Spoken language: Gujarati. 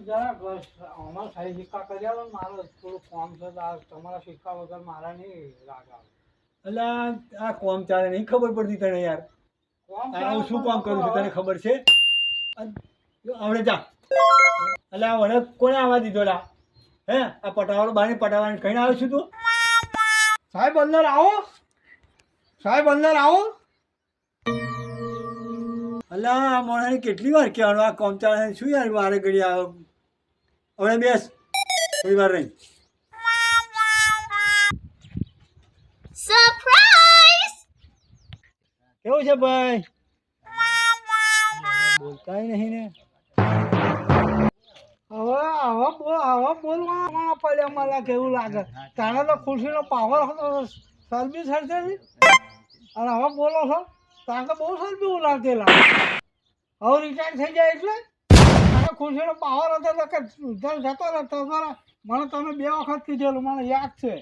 જરા અમારા સાઈ સિક્કા કરી આવો ને મારે થોડું કામ છે તો આ તમારા સિક્કા વગર મારા નહીં રાગ આવે. એટલે આ કોમ ચાલે નહીં ખબર પડતી તને યાર. કોમ હું શું કામ કરું છું તને ખબર છે? આવડે જા. એટલે આ વડે કોને આવવા દીધો લા? હે આ પટાવાળો બાને પટાવાને કહીને આવ્યો છું તું? સાહેબ અંદર આવો, સાહેબ અંદર આવો. અલા આ મોણાને કેટલી વાર કહેવાનું આ કોમ ચાલે શું યાર વારે ઘડી આવે. હવે બેસ થોડી વાર રહી. સરપ્રાઈઝ! કેવું છે ભાઈ? બોલતાય નહીં ને. હવે બોલવા પડે મને કેવું લાગે. તારે તો ખુરશીનો પાવર હતો સર્વિસ હશે ને અને હવે બોલો છો તારે તો બહુ સર્વિસ ઉલાવતી લાગે. હવે રિટાયર થઈ જાય એટલે તારે ખુરશીનો પાવર હતો તો કે જતો રહેતો મને તમે 2 વખત કીધેલું મને યાદ છે.